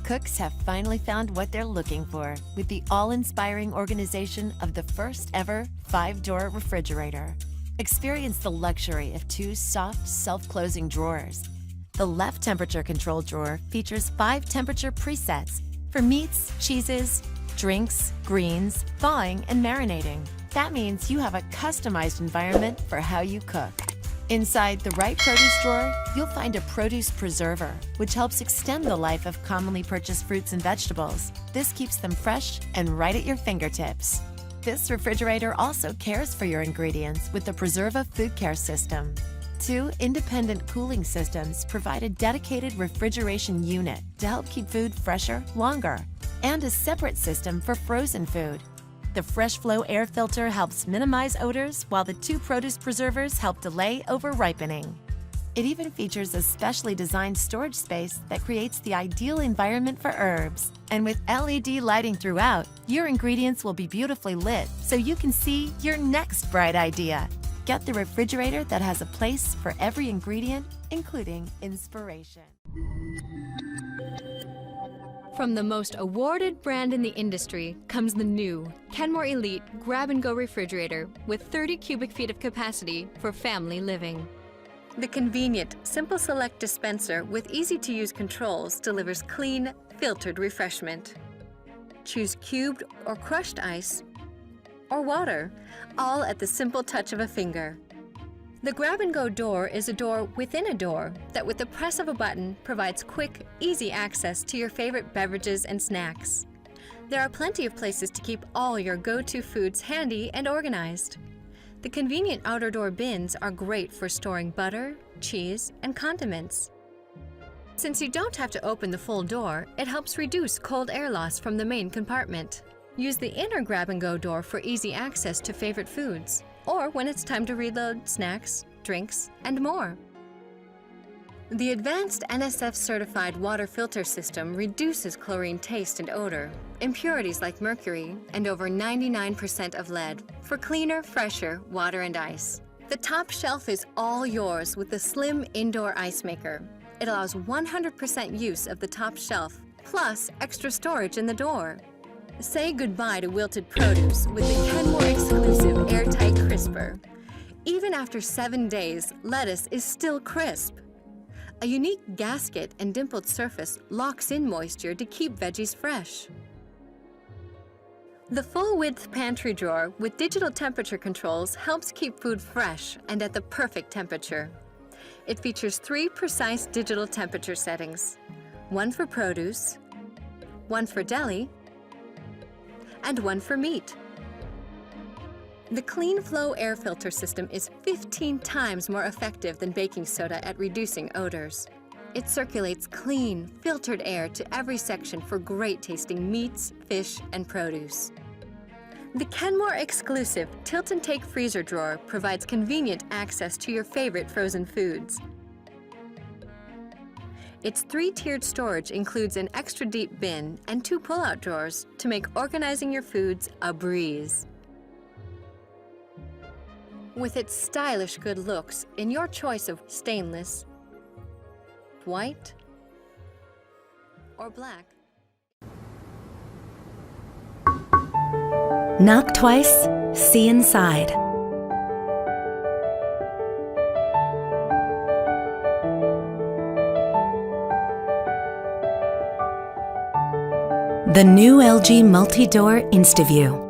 Cooks have finally found what they're looking for with the all-inspiring organization of the first ever 5-door refrigerator. Experience the luxury of 2 soft, self-closing drawers. The left temperature control drawer features 5 temperature presets for meats, cheeses, drinks, greens, thawing, and marinating. That means you have a customized environment for how you cook. Inside the right produce drawer, you'll find a produce preserver, which helps extend the life of commonly purchased fruits and vegetables. This keeps them fresh and right at your fingertips. This refrigerator also cares for your ingredients with the Preserva Food Care System. 2 independent cooling systems provide a dedicated refrigeration unit to help keep food fresher longer, and a separate system for frozen food. The Fresh Flow air filter helps minimize odors, while the 2 produce preservers help delay over-ripening. It even features a specially designed storage space that creates the ideal environment for herbs. And with LED lighting throughout, your ingredients will be beautifully lit so you can see your next bright idea. Get the refrigerator that has a place for every ingredient, including inspiration. From the most awarded brand in the industry comes the new Kenmore Elite Grab-and-Go refrigerator with 30 cubic feet of capacity for family living. The convenient Simple Select dispenser with easy-to-use controls delivers clean, filtered refreshment. Choose cubed or crushed ice or water, all at the simple touch of a finger. The grab-and-go door is a door within a door that with the press of a button provides quick, easy access to your favorite beverages and snacks. There are plenty of places to keep all your go-to foods handy and organized. The convenient outer door bins are great for storing butter, cheese, and condiments. Since you don't have to open the full door, it helps reduce cold air loss from the main compartment. Use the inner grab-and-go door for easy access to favorite foods, or when it's time to reload snacks, drinks, and more. The advanced NSF-certified water filter system reduces chlorine taste and odor, impurities like mercury, and over 99% of lead for cleaner, fresher water and ice. The top shelf is all yours with the slim indoor ice maker. It allows 100% use of the top shelf, plus extra storage in the door. Say goodbye to wilted produce with the Kenmore exclusive airtight crisper. Even after 7 days, lettuce is still crisp. A unique gasket and dimpled surface locks in moisture to keep veggies fresh. The full-width pantry drawer with digital temperature controls helps keep food fresh and at the perfect temperature. It features 3 precise digital temperature settings, 1 for produce, 1 for deli, and 1 for meat. The Clean Flow air filter system is 15 times more effective than baking soda at reducing odors. It circulates clean, filtered air to every section for great-tasting meats, fish, and produce. The Kenmore exclusive Tilt and Take freezer drawer provides convenient access to your favorite frozen foods. Its 3-tiered storage includes an extra deep bin and 2 pull-out drawers to make organizing your foods a breeze. With its stylish good looks in your choice of stainless, white, or black. Knock twice, see inside. The new LG multi-door Insta View.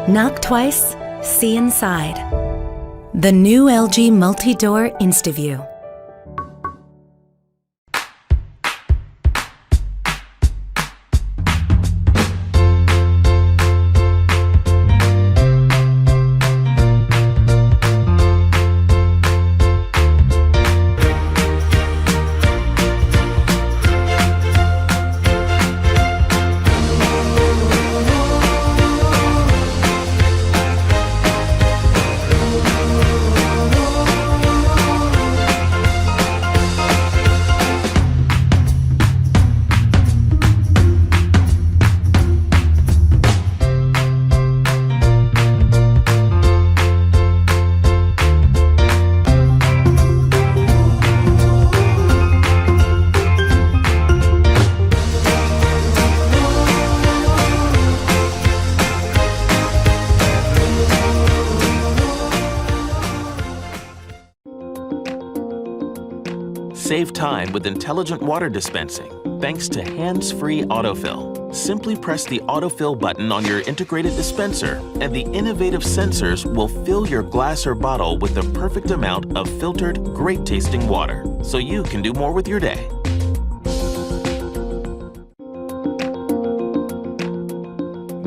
Knock twice, see inside. The new LG Multi-Door Insta View. Save time with intelligent water dispensing thanks to hands-free autofill. Simply press the autofill button on your integrated dispenser and the innovative sensors will fill your glass or bottle with the perfect amount of filtered, great-tasting water so you can do more with your day.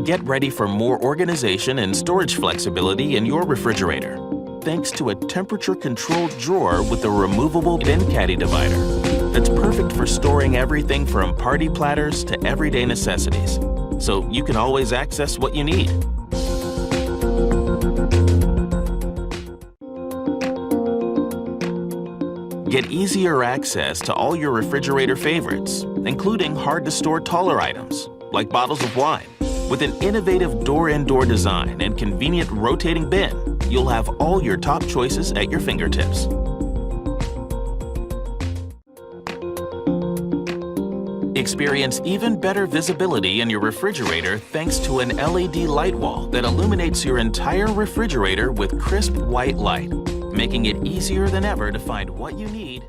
Get ready for more organization and storage flexibility in your refrigerator, thanks to a temperature-controlled drawer with a removable bin caddy divider that's perfect for storing everything from party platters to everyday necessities, so you can always access what you need. Get easier access to all your refrigerator favorites, including hard-to-store taller items, like bottles of wine. With an innovative door-in-door design and convenient rotating bin, you'll have all your top choices at your fingertips. Experience even better visibility in your refrigerator thanks to an LED light wall that illuminates your entire refrigerator with crisp white light, making it easier than ever to find what you need